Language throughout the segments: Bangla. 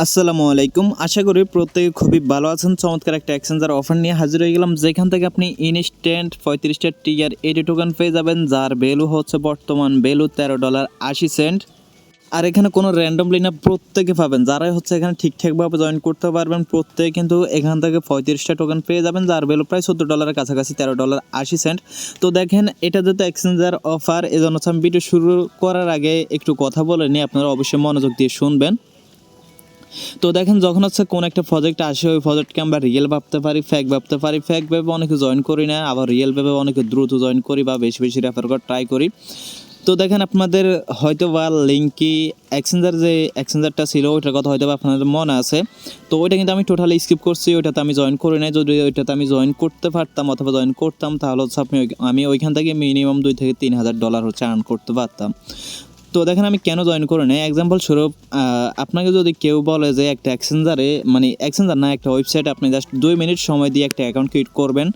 আসসালামু আলাইকুম। আশা করি প্রত্যেকে খুবই ভালো আছেন। চমৎকার একটা এক্সচেঞ্জার অফার নিয়ে হাজির হয়ে গেলাম, যেখান থেকে আপনি ইনস্ট্যান্ট 35টা টিআর 80 টোকেন পেয়ে যাবেন, যার ভ্যালু হচ্ছে বর্তমান ভ্যালু $13.80। আর এখানে কোনো র্যান্ডমলি না, প্রত্যেকে পাবেন। যারাই হচ্ছে এখানে ঠিকঠাকভাবে জয়েন করতে পারবেন প্রত্যেকে কিন্তু এখান থেকে 35টা টোকেন পেয়ে যাবেন, যার ভ্যালু প্রায় $14 কাছাকাছি, $13.80। তো দেখেন, এটা যেহেতু এক্সচেঞ্জার অফার, এজন্য আমি ভিডিও শুরু করার আগে একটু কথা বলে নিই, আপনারা অবশ্যই মনোযোগ দিয়ে শুনবেন। তো দেখেন, যখন হচ্ছে কোন একটা প্রজেক্ট আসে, ওই প্রজেক্টকে আমরা রিয়েল ভাবতে পারি, ফেক ভাবতে পারি। ফেক ভেবে অনেকে জয়েন করি না, আবার রিয়েল ভেবে অনেকে দ্রুত জয়েন করি বা বেশি বেশি রেফার করে ট্রাই করি। তো দেখেন, আপনাদের হয়তো বা লিঙ্কি যে এক্সচেঞ্জারটা ছিল ওইটার কথা হয়তো বা আপনাদের মনে আছে। তো ওইটা কিন্তু আমি টোটালি স্কিপ করছি, ওইটাতে আমি জয়েন করি নাই। যদি ওইটাতে আমি জয়েন করতে পারতাম অথবা জয়েন করতাম, তাহলে হচ্ছে আমি ওইখান থেকে মিনিমাম $2,000 থেকে $3,000 হচ্ছে আর্ন করতে পারতাম। তো দেখেন, আমি কেন জয়েন করে নেই, এক্সাম্পল স্বরূপ আপনাকে যদি কেউ বলে যে একটা এক্সচেঞ্জারে, মানে এক্সচেঞ্জার না, একটা ওয়েবসাইটে আপনি জাস্ট 2 মিনিট সময় দিয়ে একটা অ্যাকাউন্ট ক্রিয়েট করবেন,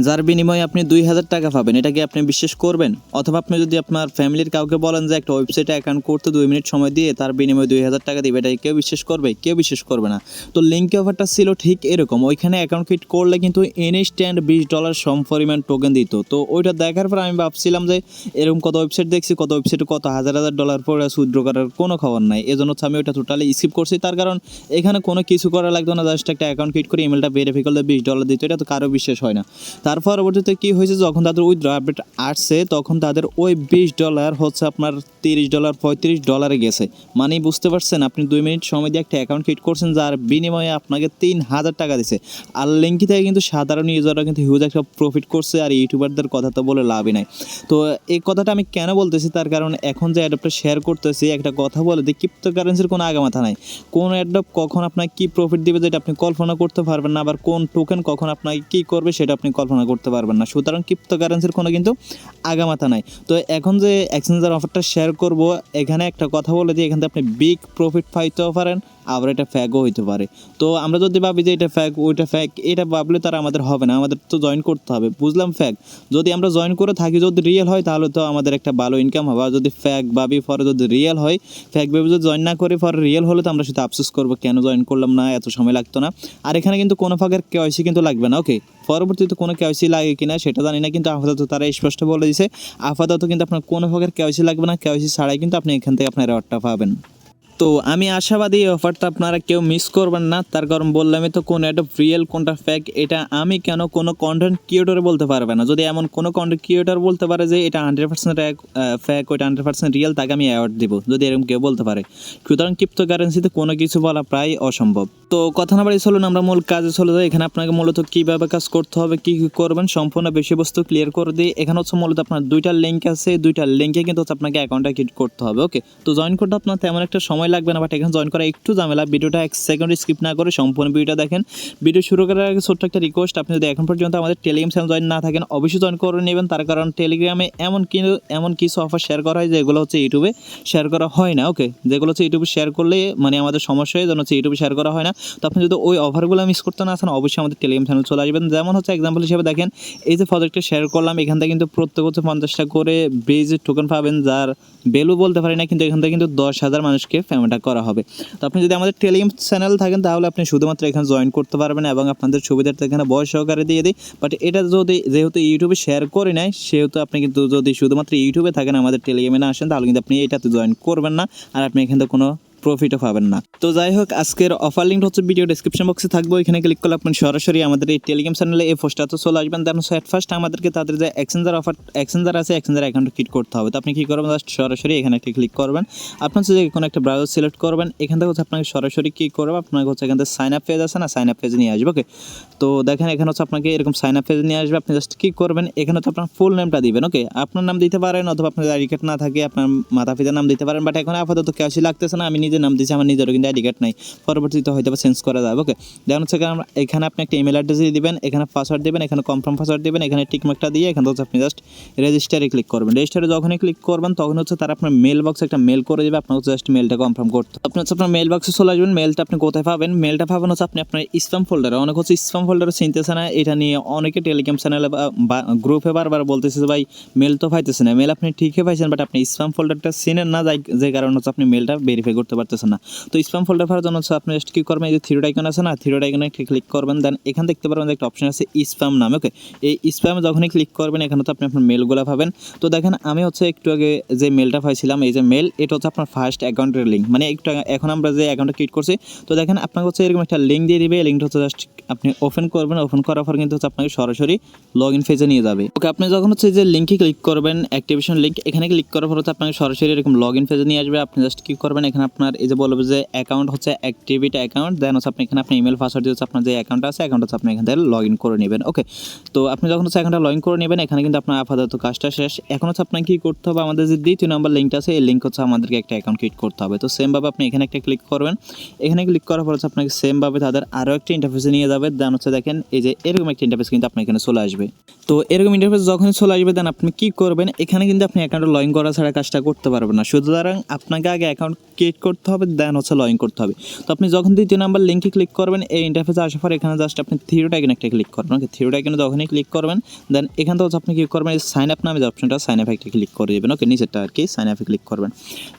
যার বিনিময়ে আপনি $2,000 পাবেন, এটা কি আপনি বিশ্বাস করবেন? অথবা আপনি যদি আপনার ফ্যামিলির কাউকে বলেন যে একটা ওয়েবসাইটে অ্যাকাউন্ট করতে 2 মিনিট সময় দিয়ে তার বিনিময়ে $2,000 দিবে, এটা কেউ বিশ্বাস করবে? কেউ বিশ্বাস করবে না। তো লিঙ্কে অফারটা ছিল ঠিক এরকম। ওইখানে অ্যাকাউন্ট ক্রিয়েট করলে কিন্তু ইনস্ট্যান্ট $20 সম পরিমাণ টোকেন দিত। তো ওইটা দেখার পর আমি ভাবছিলাম যে এরকম কত ওয়েবসাইট দেখছি, কত ওয়েবসাইটে কত হাজার হাজার ডলার পরে উইথড্র করার কোনো খবর নাই। এজন্য হচ্ছে আমি ওইটা টোটালি স্কিপ করছি। তার কারণ এখানে কোনো কিছু করা লাগতো না, জাস্ট একটা অ্যাকাউন্ট ক্রিয়েট করে ইমেলটা ভেরিফাই করলে $20 দিত। এটা তো কারো বিশ্বাস হয় না। তার পরবর্তীতে কি হয়েছে, যখন তাদের উইথড্র আপডেট আসছে, তখন তাদের ওই $20 হচ্ছে আপনার $30 $35 গেছে। মানে বুঝতে পারছেন, আপনি 2 মিনিট সময় দিয়ে একটা অ্যাকাউন্ট ক্রিয়েট করছেন, যার বিনিময়ে আপনাকে $3,000 দিছে। আর লিঙ্কি থেকে কিন্তু সাধারণ ইউজাররা কিন্তু হিউজ একটা প্রফিট করছে, আর ইউটিউবারদের কথা তো বলে লাভই নাই। তো এই কথাটা আমি কেন বলতেছি, তার কারণ এখন যে অ্যাডপটা শেয়ার করতেছি, একটা কথা বলে যে ক্রিপ্টোকারেন্সির কোনো আগামাথা নাই। কোন অ্যাডপ কখন আপনাকে কি প্রফিট দিবে যেটা আপনি কল্পনা করতে পারবেন না, আবার কোন টোকেন কখন আপনাকে কি করবে সেটা আপনি কল্পনা করতে পারবেন না। সুতরাং ক্রিপ্টোকারেন্সির কোনো কিন্তু আগামাথা নাই। তো এখন যে এক্সচেঞ্জার অফারটা শেয়ার করব, এখানে একটা কথা বলে দিই, এখান থেকে আপনি বিগ প্রফিট পাইতেও পারেন, আবার এটা ফ্যাকও হইতে পারে। তো আমরা যদি ভাবি যে এটা ফ্যাক, ওইটা ফ্যাক, এটা ভাবলে তার আমাদের হবে না, আমাদের তো জয়েন করতে হবে। বুঝলাম ফ্যাক, যদি আমরা জয়েন করে থাকি, যদি রিয়েল হয় তাহলে তো আমাদের একটা ভালো ইনকাম হবে। আর যদি ফ্যাক ভাবি পরে যদি রিয়েল হয়, ফ্যাক ভেবে যদি জয়েন না করি পরে রিয়েল হলে তো আমরা সেটা আফসোস করবো, কেন জয়েন করলাম না, এত সময় লাগতো না। আর এখানে কিন্তু কোনো ফাঁকের কেওয়াইসি কিন্তু লাগবে না। ওকে, পরবর্তীতে কোনো কেওয়াইসি লাগে কিনা সেটা জানি না, কিন্তু আপাতত তারা স্পষ্ট বলে দিয়েছে আপাতত কিন্তু আপনার কোনো প্রকার কেওয়াইসি লাগবে না। কেওয়াইসি ছাড়াই কিন্তু আপনি এখান থেকে আপনার রেওয়ার্ডটা পাবেন। তো আমি আশাবাদী এই অফারটা আপনারা কেউ মিস করবেন না। তার কারণ বললামই তো, কোন অ্যাডপ রিয়েল কোনটা ফেক এটা আমি কেন কোনো কন্টেন্ট ক্রিয়েটরে বলতে পারবে না। যদি এমন কোনো কন্টেন্ট ক্রিয়েটর বলতে পারে যে এটা 100% ফেক, ওইটা 100% রিয়েল, তাকে আমি অ্যাওয়ার্ড দিব, যদি এরকম কেউ বলতে পারে। সুতরাং ক্রিপ্টোকারেন্সিতে কোনো কিছু বলা প্রায় অসম্ভব। তো কথা না বাড়ি চলুন আমরা মূল কাজে চলে যাই। এখানে আপনাকে মূলত কীভাবে কাজ করতে হবে, কী কী করবেন, সম্পূর্ণ বিষয়বস্তু ক্লিয়ার করে দিই। এখানে হচ্ছে মূলত আপনার 2টা লিঙ্ক আছে, 2টা লিঙ্কে কিন্তু হচ্ছে আপনাকে অ্যাকাউন্টটা ক্রিয়েট করতে হবে। ওকে, তো জয়েন করতে আপনার তেমন একটা সময় লাগবে না, বাট এখানে জয়েন করা একটু ঝামেলা। ভিডিওটা 1 সেকেন্ড স্কিপ না করে সম্পূর্ণ ভিডিওটা দেখেন। ভিডিও শুরু করার আগে ছোট্ট একটা রিকোয়েস্ট, আপনি যদি এখন পর্যন্ত আমাদের টেলিগ্রাম চ্যানেল জয়েন না থাকেন, অবশ্যই জয়েন করে নেবেন। তার কারণ টেলিগ্রামে এমন কিছু অফার শেয়ার করা হয় যেগুলো হচ্ছে ইউটিউবে শেয়ার করা হয় না। ওকে, যেগুলো হচ্ছে ইউটিউবে শেয়ার করলে মানে আমাদের সমস্যা হয়, যেন হচ্ছে ইউটিউবে শেয়ার করা হয় না। তো আপনি যদি ওই অফারগুলো মিস করতে না আসেন, অবশ্যই আমাদের টেলিগ্রাম চ্যানেল চলে আসবেন। যেমন হচ্ছে এক্সাম্পল হিসেবে দেখেন, এই যে প্রজেক্টটা শেয়ার করলাম, এখান থেকে কিন্তু প্রত্যেক হচ্ছে 50টা করে বেজ টোকেন পাবেন, যার ভ্যালু বলতে পারি না, কিন্তু এখান থেকে কিন্তু 10,000 মানুষকে পেমেন্টটা করা হবে। তো আপনি যদি আমাদের টেলিগ্রাম চ্যানেল থাকেন, তাহলে আপনি শুধুমাত্র এখানে জয়েন করতে পারবেন, এবং আপনাদের সুবিধার্থে এখানে বয়স সহকারে দিয়ে দিই। বাট এটা যদি যেহেতু ইউটিউবে শেয়ার করে নেয়, সেহেতু আপনি কিন্তু যদি শুধুমাত্র ইউটিউবে থাকেন, আমাদের টেলিগ্রামে না আসেন, তাহলে কিন্তু আপনি এটাতে জয়েন করবেন না, আর আপনি এখান থেকে কোনো প্রফিটও পাবেন না। তো যাই হোক, আজকের অফার লিঙ্ক হচ্ছে ভিডিও ডেসক্রিপশন বক্সে থাকবো, এখানে ক্লিক করলে আপনি সরাসরি আমাদের এই টেলিগ্রাম চ্যানেলে এই পোস্টটাতে চলে আসবেন। দেন এট ফার্স্ট আমাদেরকে তাদের যে এক্সচেঞ্জার আছে, এক্সচেঞ্জার অ্যাকাউন্ট ক্রিয়েট করতে হবে। তো আপনি কী করবেন, জাস্ট সরাসরি এখানে একটা ক্লিক করবেন। আপনার হচ্ছে যে কোনো একটা ব্রাউজার সিলেক্ট করবেন, এখান থেকে হচ্ছে আপনাকে সরাসরি কী করবে, আপনাকে হচ্ছে এখান থেকে সাইন আপ পেজ আছে না, সাইন আপ পেজে নিয়ে আসবে। ওকে, তো দেখেন এখানে হচ্ছে আপনাকে এরকম সাইন আপ পেজে নিয়ে আসবে। আপনি জাস্ট কী করবেন, এখানে হচ্ছে আপনার ফুল নেমটা দিবেন। ওকে, আপনার নাম দিতে পারেন, অথবা আপনার আইডি কার্ড না থাকে আপনার মাতা পিতার নাম দিতে পারেন। বাট এখন আপাতত কেউই লাগতেছে না, আমি নিজের নাম দিচ্ছি, আমার নিজেরও কিন্তু আইডি কার্ড নাই, পরবর্তীতে হয়তো চেঞ্জ করা যাবে। ওকে, যেমন হচ্ছে এখানে আপনি একটা ইমেল অ্যাড্রেস দিয়ে দিবেন, এখানে পাসওয়ার্ড দেবেন, এখানে কনফার্ম পাসওয়ার্ড দেবেন, এখানে টিকমার্কটা দিয়ে এখানে হচ্ছে আপনি জাস্ট রেজিস্টারে ক্লিক করবেন। রেজিস্টারে যখনই ক্লিক করবেন, তখন হচ্ছে তারা আপনার মেল বক্সে একটা মেল করে দেবে, আপনার হচ্ছে জাস্ট মেলটা কনফার্ম করতে। আপনি হচ্ছে আপনার মেল বক্সে চলে আসবেন। মেলটা আপনি কোথায় পাবেন, মেলটা পাবেন হচ্ছে আপনি আপনার স্প্যাম ফোল্ডারে। অনেক হচ্ছে স্প্যাম ফোল্ডারে চিনতেছে না, এটা নিয়ে অনেকে টেলিগ্রাম চ্যানেলে বা গ্রুপে বারবার বলতেছে যে ভাই মেল তো পাইতেছে না। মেল আপনি ঠিকই পাইছেন, বাট আপনি স্প্যাম ফোল্ডারটা চিনেন না, যে কারণে হচ্ছে আপনি মেলটা ভেরিফাই করতে পারতেছেন না। তো স্প্যাম ফোল্ডার পাওয়ার জন্য হচ্ছে আপনি জাস্ট কী করবেন, এই যে থ্রি ডট আইকন আছে না, থ্রি ডট আইকনে ক্লিক করবেন। দেন এখানে দেখতে পারবেন যে একটা অপশন আছে স্প্যাম নামে। ওকে, এই স্প্যামে যখনই ক্লিক করবেন এখানে তো আপনি আপনার মেলগুলো পাবেন। তো দেখেন আমি হচ্ছে একটু আগে যে মেলটা পাইছিলাম, এই যে মেল, এটা হচ্ছে আপনার ফার্স্ট অ্যাকাউন্টের লিঙ্ক, মানে একটু এখন আমরা যে অ্যাকাউন্টটা ক্রিয়েট করছি। তো দেখেন আপনাকে হচ্ছে এরকম একটা লিঙ্ক দিয়ে দিবে, লিঙ্কটা হচ্ছে জাস্ট আপনি ওপেন করবেন, ওপেন করার পর কিন্তু হচ্ছে আপনাকে সরাসরি লগ ইন পেজে নিয়ে যাবে। ওকে, আপনি যখন হচ্ছে যে লিঙ্কে ক্লিক করবেন, অ্যাক্টিভেশন লিঙ্ক, এখানে ক্লিক করার পর হচ্ছে আপনাকে সরাসরি এরকম লগ ইন পেজে নিয়ে আসবে। আপনি জাস্ট কী করবেন, এখানে আপনার এই যে বলবে যে অ্যাকাউন্ট হচ্ছে অ্যাক্টিভেট অ্যাকাউন্ট, দেন হচ্ছে আপনি এখানে আপনার ইমেল পাসওয়ার্ড দিয়ে হচ্ছে আপনার যে অ্যাকাউন্ট আছে অ্যাকাউন্ট হচ্ছে আপনি এখান থেকে লগ ইন করে নেবেন। ওকে, তো আপনি যখন হচ্ছে অ্যাকাউন্টটা লগ ইন করে নেবেন, এখানে কিন্তু আপনার আপাতত কাজটা শেষ। এখন হচ্ছে আপনাকে কী করতে হবে, আমাদের যে দ্বিতীয় নম্বর লিঙ্কটা আছে এই লিঙ্ক হচ্ছে আমাদেরকে একটা অ্যাকাউন্ট ক্রিয়েট করতে হবে। তো সেমভাবে আপনি এখানে একটা ক্লিক করবেন, এখানে ক্লিক করার পর হচ্ছে আপনাকে সেমভাবে তাদের আরও একটা ইন্টারফেসে নিয়ে যাবে। দেন হচ্ছে দেখেন এই যে এরকম একটা ইন্টারফেস কিন্তু আপনার এখানে চলে আসবে। তো এরকম ইন্টারফেস যখনই চলে আসবে দেন আপনি কী করবেন, এখানে কিন্তু আপনি অ্যাকাউন্টে লগ ইন করা ছাড়া কাজটা করতে পারবেন না। সুতরাং আপনাকে আগে অ্যাকাউন্ট ক্রিয়েট করতে হবে, দেন হচ্ছে লগ ইন করতে হবে। তো আপনি যখন দ্বিতীয় নাম্বার লিঙ্কে ক্লিক করবেন, এই ইন্টারফেসে আসার পর এখানে জাস্ট আপনি থ্রি ডট আইকনে একটা ক্লিক করবেন। ওকে, থ্রি ডট আইকনে যখনই ক্লিক করবেন দেন এখান থেকে হচ্ছে আপনি কী করবেন, সাইন আপ নামে যে অপশনটা, সাইন আপ একটা ক্লিক করে দেবেন। ওকে, নিচেরটা আর কি, সাইন আপে ক্লিক করবেন।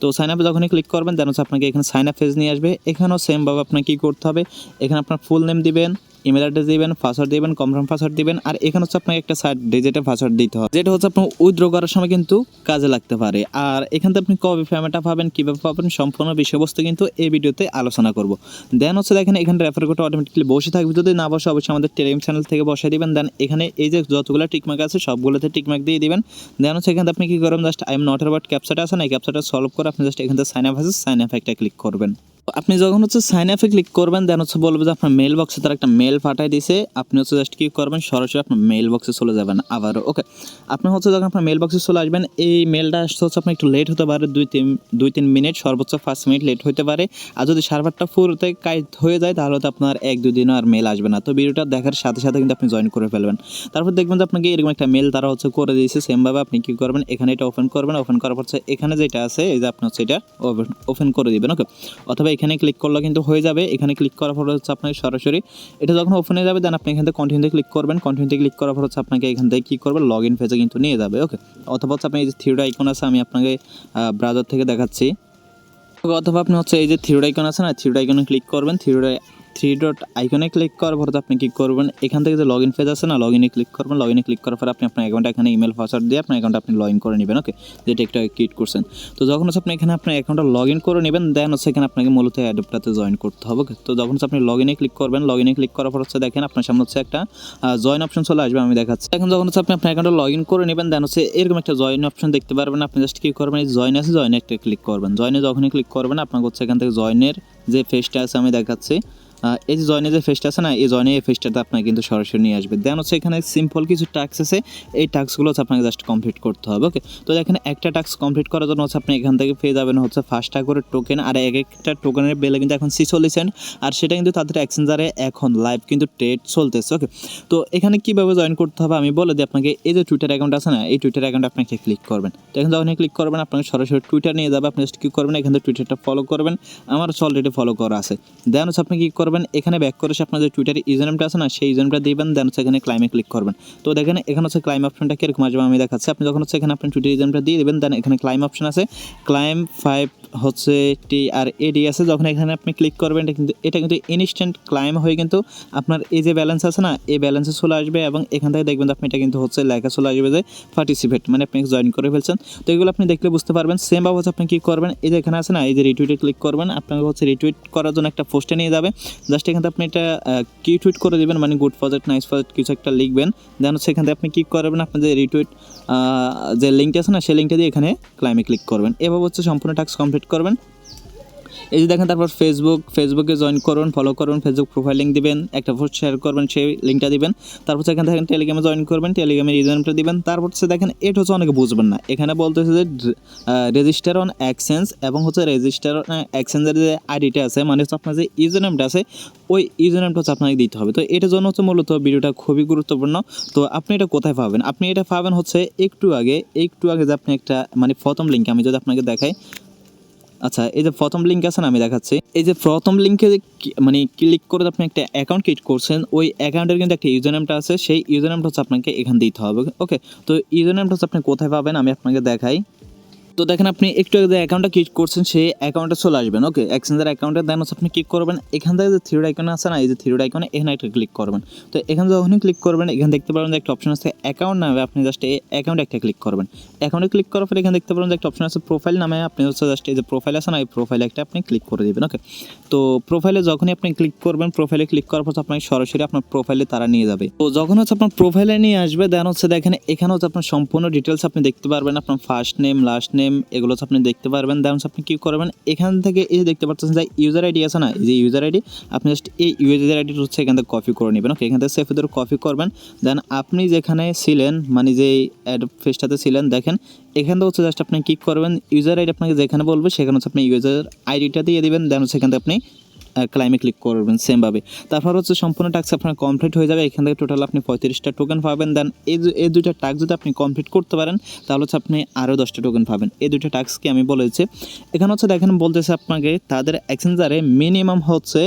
তো সাইন আপে যখনই ক্লিক করবেন দেন হচ্ছে আপনাকে এখানে সাইন আপ পেজ নিয়ে আসবে। এখানেও সেমভাবে আপনাকে কী করতে হবে, এখানে আপনার ফুল নেম দিবেন, ইমেল অ্যাড্রেস দিবেন, পাসওয়ার্ড দিবেন, কনফার্ম পাসওয়ার্ড দিবেন। আর এখানে হচ্ছে আপনাকে একটা 7 ডিজিটের পাসওয়ার্ড দিতে হবে, যেটা হচ্ছে আপনার উইথড্র করার সময় কিন্তু কাজে লাগতে পারে। আর এখান থেকে আপনি কবে পেমেন্টটা পাবেন, কীভাবে পাবেন, সম্পূর্ণ বিষয়বস্তু কিন্তু এই ভিডিওতে আলোচনা করব। দেন হচ্ছে দেখেন এখানে রেফার কোডটা অটোমেটিকলি বসে থাকবে, যদি না বসে অবশ্যই আমাদের টেলিগ্রাম চ্যানেল থেকে বসে দিবেন। দেন এখানে এই যে যতগুলো টিকমার্ক আছে সবগুলোতে টিকমার্ক দিয়ে দিবেন। দেন হচ্ছে এখানে আপনি কী করবেন, just I am not about ক্যাপচাটা আছে না, এই ক্যাপচাটা সলভ করে আপনি জাস্ট এখান থেকে সাইন আপ আছে, সাইন আপ একটা ক্লিক করবেন। আপনি যখন হচ্ছে সাইন আপে ক্লিক করবেন দেন হচ্ছে বলবে যে আপনার মেল বক্সে তার একটা মেল পাঠিয়ে দিয়েছে, আপনি হচ্ছে জাস্ট কী করবেন, সরাসরি আপনার মেল বক্সে চলে যাবেন আবারও। ওকে, আপনি হচ্ছে যখন আপনার মেল বক্সে চলে আসবেন, এই মেলটা আসতে হচ্ছে আপনার একটু লেট হতে পারে, 2-3 মিনিট, সর্বোচ্চ 5 মিনিট লেট হতে পারে। আর যদি সার্ভারটা ফুলতে কাজ হয়ে যায় তাহলে তো আপনার 1-2 দিনও আর মেল আসবে না। তো ভিডিওটা দেখার সাথে সাথে কিন্তু আপনি জয়েন করে ফেলবেন। তারপর দেখবেন যে আপনাকে এরকম একটা মেল তারা হচ্ছে করে দিয়েছে। সেমভাবে আপনি কী করবেন, এখানে এটা ওপেন করবেন, ওপেন করার পর এখানে যেটা আছে এই যে আপনি হচ্ছে এটা ওপেন করে দিবেন। ওকে, অথবা এখানে ক্লিক করলে কিন্তু হয়ে যাবে। এখানে ক্লিক করার পর হচ্ছে আপনাকে সরাসরি এটা যখন ওপেন হয়ে যাবে দেন আপনি এখান থেকে কন্টিনিউতে ক্লিক করবেন, কন্টিনিউতে ক্লিক করার পর হচ্ছে আপনাকে এখান থেকে কী করবেন, লগ ইন পেজে কিন্তু নিয়ে যাবে। ওকে, অথবা হচ্ছে আপনি এই যে থ্রি ডট আইকন আছে, আমি আপনাকে ব্রাউজার থেকে দেখাচ্ছি। অথবা আপনি হচ্ছে এই যে থ্রি ডট আইকন আছে না, থ্রি ডট আইকনে ক্লিক করবেন, থ্রি ডট আইকনে ক্লিক করার পর আপনি কী করবেন, এখান থেকে যে লগ ইন পেজ আছে না, লগ ইনে ক্লিক করবেন। লগ ইনে ক্লিক করার পর আপনি আপনার অ্যাকাউন্টে এখানে ইমেল পাসওয়ার্ড দিয়ে আপনার অ্যাকাউন্টে আপনি লগ ইন করে নেবেন। ওকে, যেটা একটা ক্রিয়েট করছেন। তো যখন হচ্ছে আপনি এখানে আপনার অ্যাকাউন্টটা লগ ইন করে নেবেন দেন হচ্ছে এখানে আপনাকে মূলত অ্যাডপ্টাতে জয়েন করতে হবে। ওকে, তো যখন হচ্ছে আপনি লগ ইনে ক্লিক করবেন, লগ ইনে ক্লিক করার পর হচ্ছে দেখেন আপনার সামনে হচ্ছে একটা জয়েন অপশন চলে আসবে, আমি দেখাচ্ছি। এখন যখন হচ্ছে আপনি আপনার অ্যাকাউন্টে লগ ইন করে নেবেন দেন হচ্ছে এরকম একটা জয়েন অপশন দেখতে পারবেন। আপনি জাস্ট কী করবেন, এই জয়েন আছে, জয়েনে একটা ক্লিক করবেন। জয়েনে যখনই ক্লিক করবেন আপনাকে হচ্ছে এখান থেকে জয়েনের যে পেজটা আছে আমি দেখাচ্ছি, এই যে জয়েনের যে ফেসটা আছে না, এই জয়েনের এই ফেসটাতে আপনাকে কিন্তু সরাসরি নিয়ে আসবে। দেন হচ্ছে এখানে সিম্পল কিছু টাস্ক আছে, এই টাস্কগুলো হচ্ছে আপনাকে জাস্ট কমপ্লিট করতে হবে। ওকে, তো এখানে একটা টাস্ক কমপ্লিট করার জন্য হচ্ছে আপনি এখান থেকে পেয়ে যাবেন হচ্ছে 5 টাকা করে টোকেন। আর এক একটা টোকেনের বেলে কিন্তু এখন 46 সেন্ট, আর সেটা কিন্তু তাদের এক্সচেঞ্জারে এখন লাইভ কিন্তু ট্রেড চলতেছে। ওকে, তো এখানে কীভাবে জয়েন করতে হবে আমি বলে দিই আপনাকে। এই যে টুইটার অ্যাকাউন্ট আছে না, এই টুইটার অ্যাকাউন্টে আপনাকে ক্লিক করবেন। তো এখন যখন ক্লিক করবেন আপনাকে সরাসরি টুইটার নিয়ে যাবে। আপনি জাস্ট কী করবেন, এখান থেকে টুইটারটা ফলো করবেন, আমার অলরেডি ফলো করা আছে। দেন হচ্ছে আপনি কী করবেন, এখানে ব্যাক করে আপনার যে টুইটারের ইউজারনেমটা আছে না, সেই ইউজারনেমটা দিবেন। দেন হচ্ছে এখানে ক্লাইমে ক্লিক করবেন। তো দেখেন এখানে হচ্ছে ক্লাইম অপশনটা কীরকম আসবে আমি দেখাচ্ছি। আপনি যখন হচ্ছে এখানে আপনার টুইটার ইউজারনেমটা দিয়ে দেবেন দেন এখানে ক্লাইম অপশন আছে, ক্লাইম 5 হচ্ছে TRAD আছে। যখন এখানে আপনি ক্লিক করবেন এটা কিন্তু ইনস্ট্যান্ট ক্লাইম হয়ে কিন্তু আপনার এই যে ব্যালেন্স আছে না, এই ব্যালেন্সে চলে আসবে। এবং এখান থেকে দেখবেন আপনি এটা কিন্তু হচ্ছে লেখা চলে আসবে যে পার্টিসিপেট, মানে আপনি জয়েন করে ফেলছেন। তো এগুলো আপনি দেখলে বুঝতে পারবেন। সেমভাবে হচ্ছে আপনি কী করবেন, এই যে এখানে আছে না, এই যে রিটুইটে ক্লিক করবেন, আপনাকে হচ্ছে রিটুইট করার জন্য একটা পোস্টে নিয়ে যাবে। জাস্ট এখান থেকে আপনি এটা কি টুইট করে দেবেন, মানে গুড প্রজেক্ট, নাইস প্রজেক্ট কিছু একটা লিখবেন। দেন হচ্ছে এখান থেকে আপনি কী করবেন, আপনার যে রিটুইট যে লিঙ্কটা আছে না, সেই লিঙ্কটা দিয়ে এখানে ক্লাইমে ক্লিক করবেন। এভাবে হচ্ছে সম্পূর্ণ টাস্ক কমপ্লিট করবেন। এই যে দেখেন, তারপর ফেসবুকে জয়েন করুন, ফলো করুন, ফেসবুক প্রোফাইল লিঙ্ক দিবেন, একটা পোস্ট শেয়ার করবেন, সেই লিঙ্কটা দিবেন। তারপর এখান থেকে টেলিগ্রামে জয়েন করবেন, টেলিগ্রামের ইউজারনেমটা দিবেন। তারপর হচ্ছে দেখেন এটা হচ্ছে অনেকে বুঝবেন না, এখানে বলতেছে যে রেজিস্টার অন এক্সচেঞ্জ, এবং হচ্ছে রেজিস্টার অন এক্সচেঞ্জের যে আইডিটা আছে, মানে হচ্ছে আপনার যে ইউজারনেমটা আছে ওই ইউজারনেমটা হচ্ছে আপনাকে দিতে হবে। তো এটার জন্য হচ্ছে মূলত ভিডিওটা খুবই গুরুত্বপূর্ণ। তো আপনি এটা কোথায় পাবেন, আপনি এটা পাবেন হচ্ছে একটু আগে যে আপনি একটা মানে প্রথম লিঙ্ক আমি যদি আপনাকে দেখাই। আচ্ছা, এই যে প্রথম লিঙ্ক আছে না, আমি দেখাচ্ছি। এই যে প্রথম লিঙ্কে মানে ক্লিক করে আপনি একটা অ্যাকাউন্ট ক্রিয়েট করছেন, ওই অ্যাকাউন্টের কিন্তু একটা ইউজারনেমটা আছে, সেই ইউজারনেমটা হচ্ছে আপনাকে এখানে দিতে হবে। ওকে, তো ইউজারনেমটা হচ্ছে আপনি কোথায় পাবেন আমি আপনাকে দেখাই। তো দেখেন আপনি একটু আগে যে অ্যাকাউন্টটা ক্লিক করছেন সেই অ্যাকাউন্টে চলে আসবেন। ওকে, এক্সচেঞ্জের অ্যাকাউন্টে দেন হচ্ছে আপনি ক্লিক করবেন, এখান থেকে যে থ্রি আইকন আছে না, এই যে থ্রি আইকনে এখানে একটা ক্লিক করবেন। তো এখানে যখনই ক্লিক করবেন এখানে দেখতে পারবেন যে একটা অপশন আছে অ্যাকাউন্ট নামে, আপনি জাস্ট এই অ্যাকাউন্টে একটা ক্লিক করবেন। অ্যাকাউন্টে ক্লিক করার পরে এখানে দেখতে পারবেন যে একটা অপশন আছে প্রোফাইল নামে, আপনি হচ্ছে জাস্ট এই যে প্রোফাইল আছে না, এই প্রোফাইলে একটা আপনি ক্লিক করে দিবেন। ওকে, তো প্রোফাইলে যখনই আপনি ক্লিক করবেন, প্রোফাইলে ক্লিক করার পর আপনাকে সরাসরি আপনার প্রোফাইলে তারা নিয়ে যাবে। তো যখন হচ্ছে আপনার প্রোফাইলে নিয়ে আসবে দেন হচ্ছে দেখেন এখানে হচ্ছে আপনার সম্পূর্ণ ডিটেলস আপনি দেখতে পারবেন, আপনার ফার্স্ট নেম লাস্ট নেম এগুলো হচ্ছে আপনি দেখতে পারবেন। দেন আপনি কী করবেন, এখান থেকে এই দেখতে পাচ্ছেন যে ইউজার আইডি আছে না, এই যে ইউজার আইডি, আপনি জাস্ট এই ইউজার আইডি হচ্ছে এখান থেকে কপি করে নেবেন। ওকে, এখান থেকে সেফ ধরে কপি করবেন। দেন আপনি যেখানে ছিলেন মানে যে অ্যাড ফেসটাতে ছিলেন দেখেন এখান থেকে হচ্ছে জাস্ট আপনি কী করবেন, ইউজার আইডি আপনাকে যেখানে বলবে সেখানে হচ্ছে আপনি ইউজার আইডিটা দিয়ে দিবেন। দেন হচ্ছে এখান থেকে আপনি ক্লাইমে ক্লিক করবেন সেমভাবে। তারপর হচ্ছে সম্পূর্ণ টাস্ক আপনার কমপ্লিট হয়ে যাবে। এখান থেকে টোটাল আপনি 35টা টোকেন পাবেন। দেন এই দুইটা টাস্ক যদি আপনি কমপ্লিট করতে পারেন তাহলে হচ্ছে আপনি আরও 10টা টোকেন পাবেন। এই দুইটা টাস্ককে আমি বলেছি। এখানে হচ্ছে দেখেন বলতেছে আপনাকে তাদের এক্সচেঞ্জারে মিনিমাম হচ্ছে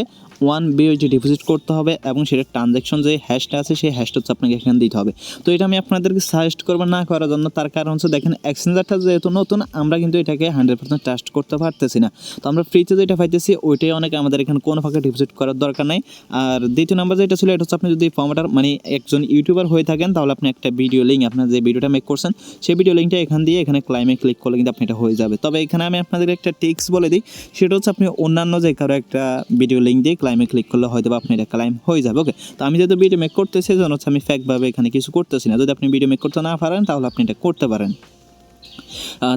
1 BUSD ডিপোজিট করতে হবে এবং সেটা ট্রানজ্যাকশন যে হ্যাশটা আছে সেই হ্যাশটা হচ্ছে আপনাকে এখানে দিতে হবে। তো এটা আমি আপনাদেরকে সাজেস্ট করবো না করার জন্য, তার কারণ হচ্ছে দেখেন এক্সচেঞ্জারটা যেহেতু নতুন আমরা কিন্তু এটাকে 100% ট্রাস্ট করতে পারতেছি না। তো আমরা ফ্রিতে যেটা পাইতেছি ওইটাই অনেক, আমাদের এখানে কোনো ফাঁকে ডিপোজিট করার দরকার নাই। আর দ্বিতীয় নাম্বার যেটা ছিল এটা হচ্ছে আপনি যদি ফর্মেটার মানে একজন ইউটিউবার হয়ে থাকেন তাহলে আপনি একটা ভিডিও লিঙ্ক, আপনার যে ভিডিওটা মেক করছেন সেই ভিডিও লিঙ্কটা এখান দিয়ে এখানে ক্লাইমে ক্লিক করলে কিন্তু আপনি এটা হয়ে যাবে। তবে এখানে আমি আপনাদের একটা টিক্স বলে দিই, সেটা হচ্ছে আপনি অন্যান্য যে কারো একটা ভিডিও লিঙ্ক দিয়ে ক্লাইমে ক্লিক করলে হয়তো আপনি এটা ক্লাইম হয়ে যাবে। ওকে, তো আমি যেহেতু ভিডিও মেক করতেছি সেজন্য হচ্ছে আমি ফ্যাকভাবে এখানে কিছু করতেছি না। যদি আপনি ভিডিও মেক করতে না পারেন তাহলে আপনি এটা করতে পারেন।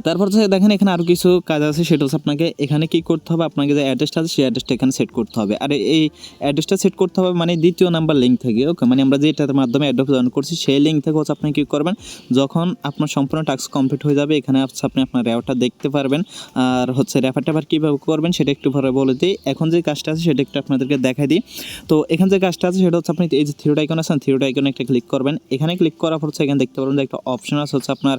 তারপর হচ্ছে দেখেন এখানে আরও কিছু কাজ আছে, সেটা হচ্ছে আপনাকে এখানে কী করতে হবে, আপনাকে যে অ্যাড্রেসটা আছে সেই অ্যাড্রেসটা এখানে সেট করতে হবে। আর এই অ্যাড্রেসটা সেট করতে হবে মানে দ্বিতীয় নাম্বার লিঙ্ক থেকে। ওকে, মানে আমরা যেটার মাধ্যমে অ্যাড্রপ জয়েন করছি সেই লিঙ্ক থেকে হচ্ছে আপনি কী করবেন, যখন আপনার সম্পূর্ণ টাস্ক কমপ্লিট হয়ে যাবে এখানে হচ্ছে আপনি আপনার রেফারটা দেখতে পারবেন। আর হচ্ছে রেফারটা আবার কীভাবে করবেন সেটা একটু পরে বলে দিই। এখন যে কাজটা আছে সেটা একটু আপনাদেরকে দেখাই দিই। তো এখানে যে কাজটা আছে সেটা হচ্ছে আপনি এই যে থ্রি আইকন আছে, থ্রি আইকনে একটা ক্লিক করবেন। এখানে ক্লিক করার পর হচ্ছে এখানে দেখতে পারবেন যে একটা অপশন আছে হচ্ছে আপনার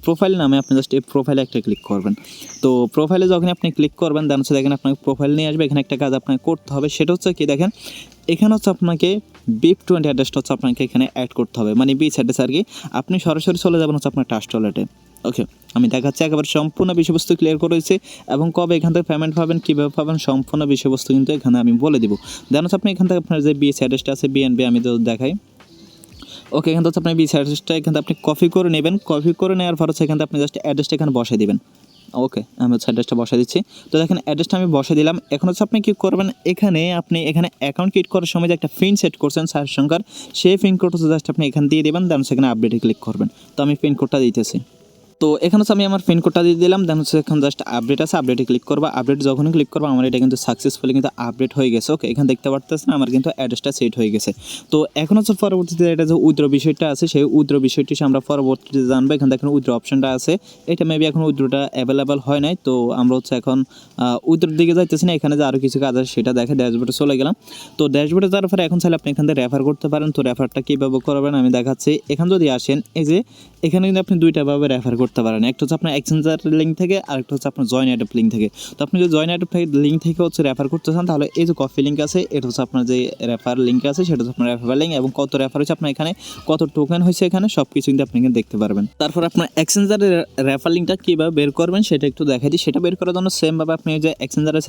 প্রোফাইল নামে, আপনি জাস্ট এই প্রোফাইলে একটা ক্লিক করবেন। তো প্রোফাইলে যখন আপনি ক্লিক করবেন দেন হচ্ছে দেখেন আপনাকে প্রোফাইল নিয়ে আসবে। এখানে একটা কাজ আপনাকে করতে হবে, সেটা হচ্ছে কি দেখেন এখানে হচ্ছে আপনাকে BIP20 অ্যাড্রেসটা হচ্ছে আপনাকে এখানে অ্যাড করতে হবে, মানে বিচ অ্যাড্রেস আর কি। আপনি সরাসরি চলে যাবেন হচ্ছে আপনার ট্রাস্ট ওয়ালেটে। ওকে, আমি দেখাচ্ছি একেবারে সম্পূর্ণ বিষয়বস্তু ক্লিয়ার করেছি এবং কবে এখান থেকে পেমেন্ট পাবেন কীভাবে পাবেন সম্পূর্ণ বিষয়বস্তু কিন্তু এখানে আমি বলে দিব। দেন হচ্ছে আপনি এখান থেকে আপনার যে বিচ অ্যাড্রেসটা আছে BNB আমি তো দেখাই। ওকে, এখান থেকে আপনি বিচ অ্যাড্রেসটা এখান থেকে আপনি কপি করে নেবেন। কপি করে নেওয়ার পর হচ্ছে এখান থেকে আপনি জাস্ট অ্যাড্রেসটা এখানে বসিয়ে দিবেন। ওকে, আমি হচ্ছে অ্যাড্রেসটা বসিয়ে দিচ্ছি। তো দেখেন অ্যাড্রেসটা আমি বসিয়ে দিলাম। এখন হচ্ছে আপনি কী করবেন, এখানে আপনি এখানে অ্যাকাউন্ট ক্রিয়েট করার সময় যে একটা পিন সেট করছেন 4 সংখ্যার, সেই পিন কোড হচ্ছে জাস্ট আপনি এখানে দিয়ে দেবেন। দেন সেখানে আপডেটে ক্লিক করবেন। তো আমি পিন কোডটা দিতেছি। তো এখানে হচ্ছে আমি আমার পিন কোডটা দিয়ে দিলাম। দেন হচ্ছে এখন জাস্ট আপডেট আছে, আপডেটে ক্লিক করবো। আপডেট যখনই ক্লিক করবো আমার এটা কিন্তু সাকসেসফুলি কিন্তু আপডেট হয়ে গেছে। ওকে, এখানে দেখতে পারতেছেন আমার কিন্তু অ্যাড্রেসটা সেট হয়ে গেছে। তো এখন হচ্ছে পরবর্তীতে এটা যে উইথড্র বিষয়টা আছে সেই উইথড্র বিষয়টি আমরা পরবর্তীতে জানবো। এখানে দেখেন উইথড্র অপশনটা আছে, এটা মেবি এখন উইথড্রটা অ্যাভেলেবেল হয় নাই। তো আমরা হচ্ছে এখন উইথড্রোর দিকে যাইতেছি না, এখানে যে আরও কিছু কাজ আছে সেটা দেখে ড্যাশবোর্ডে চলে গেলাম। তো ড্যাশবোর্ডে যাওয়ার পরে এখন চাইলে আপনি এখান থেকে রেফার করতে পারেন। তো রেফারটা কীভাবে করবেন আমি দেখাচ্ছি। এখানে যদি আসেন এই যে এখানে কিন্তু আপনি দুইটাভাবে রেফার করতে পারেন, একটা হচ্ছে আপনার এক্সচেঞ্জার লিঙ্ক থেকে আর একটা হচ্ছে আপনার জয়েন অ্যাডপ লিঙ্ক থেকে। তো আপনি যদি জয়েন অ্যাডপ লিঙ্ক থেকে হচ্ছে রেফার করতে চান তাহলে এই যে কপি লিঙ্ক আছে এটা হচ্ছে আপনার যে রেফার লিঙ্ক আছে সেটা হচ্ছে আপনার রেফার লিঙ্ক এবং কত রেফার হচ্ছে আপনার এখানে কত টোকেন হয়েছে এখানে সব কিছু কিন্তু আপনি এখানে দেখতে পারবেন। তারপর আপনার এক্সচেঞ্জারের রেফার লিঙ্কটা কীভাবে বের করবেন সেটা একটু দেখাই দিই। সেটা বের করার জন্য সেমভাবে আপনি যে এক্সচেঞ্জারে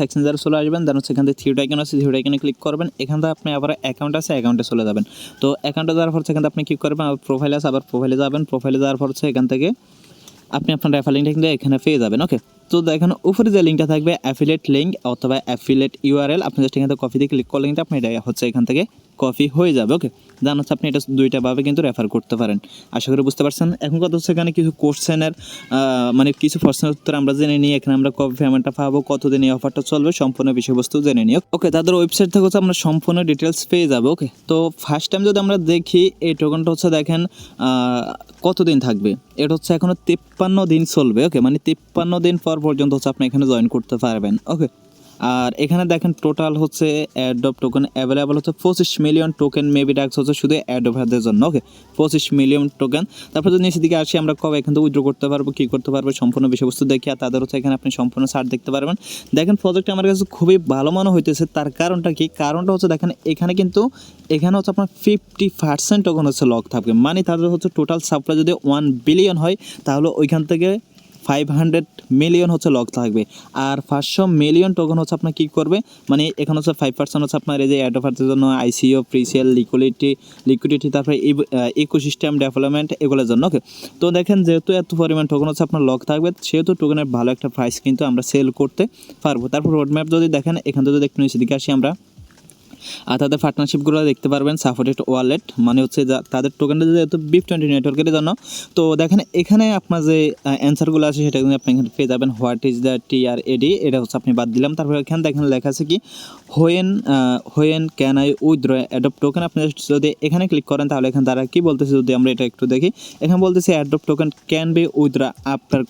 চলে আসবেন। দেন হচ্ছে এখান থেকে থ্রি আইকন আছে, থ্রি আইকনে ক্লিক করবেন। এখান থেকে আপনি আবার অ্যাকাউন্ট আছে অ্যাকাউন্টে চলে যাবেন। তো অ্যাকাউন্টে যাওয়ার পর সেখান থেকে আপনি কী করবেন, আবার প্রোফাইলে আছে আবার প্রোফাইলে যাবেন। প্রোফাইলে যাওয়ার পর হচ্ছে এখান থেকে আপনি আপনার রেফার লিঙ্কটা কিন্তু এখানে পেয়ে যাবেন। ওকে, তো দেখেন উপরে যে লিঙ্কটা থাকবে অ্যাফিলিয়েট লিঙ্ক অথবা অ্যাফিলিয়েট URL, আপনি জাস্ট এখান থেকে কপি দিয়ে ক্লিক করলে কিন্তু আপনি এটা হচ্ছে এখান থেকে কপি হয়ে যাবে। ওকে, জান হচ্ছে আপনি এটা দুইটাভাবে কিন্তু রেফার করতে পারেন। আশা করি বুঝতে পারছেন। এখন কথা হচ্ছে এখানে কিছু কোশ্চেনের মানে কিছু প্রশ্নের উত্তর আমরা জেনে নিই। এখানে আমরা কবে পেমেন্টটা পাবো, কতদিন এই অফারটা চলবে, সম্পূর্ণ বিষয়বস্তু জেনে নিই। ওকে, তাদের ওয়েবসাইট থেকে হচ্ছে আমরা সম্পূর্ণ ডিটেলস পেয়ে যাবো। ওকে, তো ফার্স্ট টাইম যদি আমরা দেখি এই টোকেনটা হচ্ছে দেখেন কতদিন থাকবে, এটা হচ্ছে এখনো 53 দিন চলবে। ওকে, মানে 53 দিন পর পর্যন্ত হচ্ছে আপনি এখানে জয়েন করতে পারবেন। ওকে, আর এখানে দেখেন টোটাল হচ্ছে অ্যাডপ টোকেন অ্যাভেলেবল হচ্ছে 25 মিলিয়ন টোকেন মেবি ট্যাক্স হচ্ছে শুধু অ্যাডোভারদের জন্য। ওকে, 25 মিলিয়ন টোকেন। তারপর যদি নিচের দিকে আসি আমরা কবে এখান থেকে উইথড্র করতে পারবো, কী করতে পারবো সম্পূর্ণ বিষয়বস্তু দেখি। আর তাদের হচ্ছে এখানে আপনি সম্পূর্ণ চার্ট দেখতে পারবেন। দেখেন প্রজেক্টটা আমার কাছে খুবই ভালো মনে হইতেছে। তার কারণটা কি, কারণটা হচ্ছে দেখেন এখানে কিন্তু এখানে হচ্ছে আপনার 50% টোকেন হচ্ছে লক থাকবে, মানে তাদের হচ্ছে টোটাল সাপ্লাই যদি 1 বিলিয়ন হয় তাহলে ওইখান থেকে 500 মিলিয়ন হচ্ছে লক থাকবে। আর 500 মিলিয়ন টোকেন হচ্ছে আপনার কী করবে, মানে এখানে হচ্ছে 5% হচ্ছে আপনার এই যে অ্যাড অফারের জন্য আইসিও, প্রিসেল, লিকুইডিটি, তারপরে ইকোসিস্টেম ডেভেলপমেন্ট এগুলোর জন্য। ওকে, তো দেখেন যেহেতু এত পরিমাণ টোকেন হচ্ছে আপনার লক থাকবে, সেহেতু টোকেনের ভালো একটা প্রাইস কিন্তু আমরা সেল করতে পারবো। তারপর রোডম্যাপ যদি দেখেন, এখান থেকে যদি একটু নিচে দিকে আসি আমরা, আর তাদের পার্টনারশিপগুলো দেখতে পারবেন। সাপোর্টেড ওয়ালেট মানে হচ্ছে তাদের টোকেনটা যেহেতু BIP20 নেটওয়ার্কের জন্য। তো দেখেন এখানে আপনার যে অ্যান্সারগুলো আছে সেটা কিন্তু আপনি এখানে পেয়ে যাবেন। হোয়াট ইজ দ্য TRAD, এটা হচ্ছে আপনি বাদ দিলাম। তারপর এখানে দেখেন লেখা আছে কি when can I withdraw ADP token. আপনি যদি এখানে ক্লিক করেন তাহলে এখানে তারা কি বলতেছে যদি আমরা এটা একটু দেখি, এখানে বলতেছে ADP token can be withdraw after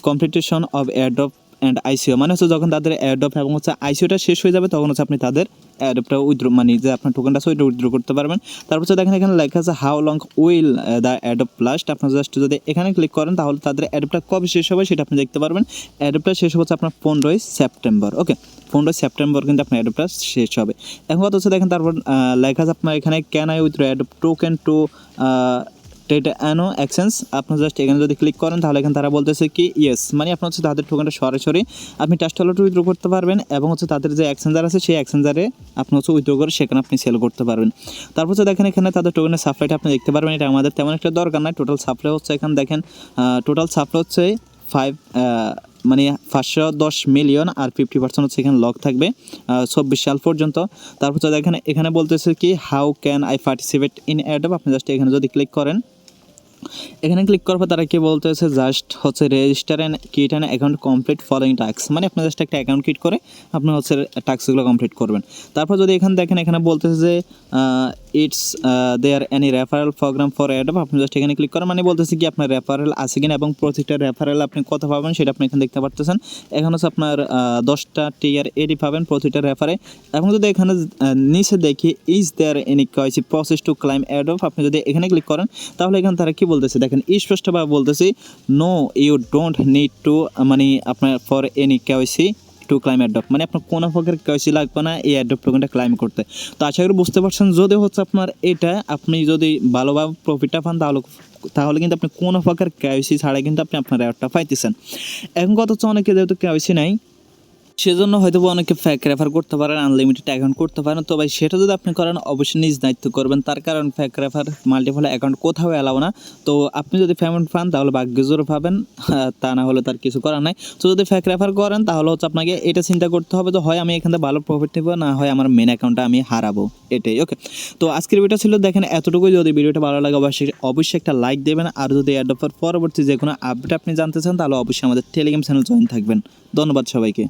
completion of ADP and ICO, মানে হচ্ছে যখন তাদের অ্যাডপ এবং হচ্ছে আইসিওটা শেষ হয়ে যাবে তখন হচ্ছে আপনি তাদের অ্যাডপটা উইথড্র, মানে যে আপনার টোকেনটা আছে ওইটা উইথড্র করতে পারবেন। তারপর হচ্ছে দেখেন এখানে লেখা আছে how long will the ADP last. আপনার জাস্ট যদি এখানে ক্লিক করেন তাহলে তাদের অ্যাডপটা কবে শেষ হবে সেটা আপনি দেখতে পারবেন। অ্যাডপটা শেষ হচ্ছে আপনার 15ই সেপ্টেম্বর। ওকে, 15ই সেপ্টেম্বর কিন্তু আপনার অ্যাডপটা শেষ হবে। এখন কথা হচ্ছে দেখেন তারপর লেখা আছে আপনার এখানে can I withdraw ADP token to ট্রেডানো এক্সচেঞ্জ। আপনার জাস্ট এখানে যদি ক্লিক করেন তাহলে এখানে তারা বলতেছে কি ইয়েস, মানে আপনার হচ্ছে তাদের টোকেনটা সরাসরি আপনি ট্রাস্ট ওয়ালেটে উইথড্র করতে পারবেন এবং হচ্ছে তাদের যে এক্সচেঞ্জার আছে সেই এক্সচেঞ্জারে আপনি হচ্ছে উইথড্র করে সেখানে আপনি সেল করতে পারবেন। তারপর হচ্ছে দেখেন এখানে তাদের টোকেনের সাপ্লাইটা আপনি দেখতে পারবেন। এটা আমাদের তেমন একটা দরকার নাই। টোটাল সাপ্লাই হচ্ছে এখানে দেখেন টোটাল সাপ্লাই হচ্ছে 510 মিলিয়ন, আর 50% হচ্ছে এখানে লক থাকবে 24 সাল পর্যন্ত। তারপর হচ্ছে দেখেন এখানে বলতেছে কি how can I participate in ADP. আপনি জাস্ট এখানে যদি ক্লিক করেন, এখানে ক্লিক করার পর তারা কি বলতেছে জাস্ট হচ্ছে register and create an account complete following task, মানে আপনি জাস্ট একটা অ্যাকাউন্ট ক্রিয়েট করে আপনি হচ্ছে টাস্কগুলো কমপ্লিট করবেন। তারপর যদি এখানে দেখেন এখানে বলতেছে যে it's there any referral program for ADP. আপনি জাস্ট এখানে ক্লিক করেন, মানে বলতেছে কি আপনার রেফারেল আছে কিনা এবং প্রতিটা রেফারেল আপনি কত পাবেন সেটা আপনি এখানে দেখতে পারতেছেন। এখন হচ্ছে আপনার 10টা TRAD পাবেন প্রতিটা রেফারে। এখন যদি এখানে নিচে দেখি is there any KYC process to claim ADP, আপনি যদি এখানে ক্লিক করেন তাহলে এখানে তারা কি বলতেছে দেখেন স্পষ্টভাবে বলতেছি no you don't need to, মানে আপনার for any KYC to claim ADP, মানে আপনার কোনো প্রকার কেওয়াইসি লাগবে না এই অ্যাডপ টোকেনটা ক্লাইম করতে। তো আশা করি বুঝতে পারছেন, যদি হচ্ছে আপনার এটা আপনি যদি ভালোভাবে প্রফিটটা পান তাহলে কিন্তু আপনি কোনো প্রকার কেওয়াইসি ছাড়াই কিন্তু আপনি আপনার অ্যাডটা পাইতেছেন। এখন কত হচ্ছে অনেকে যেহেতু কেওয়াইসি নাই সেজন্য হয়তো অনেকে ফ্যাক রেফার করতে পারেন, আনলিমিটেড অ্যাকাউন্ট করতে পারেন। তো ভাই সেটা যদি আপনি করেন অবশ্যই নিজ দায়িত্ব করবেন, তার কারণ ফ্যাক রেফার মাল্টিপল অ্যাকাউন্ট কোথাও অ্যালাও না। তো আপনি যদি পেমেন্ট পান তাহলে ভাগ্যজোর পাবেন, তা না হলে তার কিছু করার নাই। তো যদি ফ্যাক রেফার করেন তাহলে হচ্ছে আপনাকে এটা চিন্তা করতে হবে যে হয় আমি এখান থেকে ভালো প্রফিট নেবো, না হয় আমার মেন অ্যাকাউন্টটা আমি হারাবো, এটাই। ওকে, তো আজকের ভিডিও ছিল দেখেন এতটুকুই। যদি ভিডিওটা ভালো লাগে অবশ্যই একটা লাইক দেবেন, আর যদি অ্যাডপের পরবর্তী যে কোনো আপডেট আপনি জানতে চান তাহলে অবশ্যই আমাদের টেলিগ্রাম চ্যানেল জয়েন থাকবেন। ধন্যবাদ সবাইকে।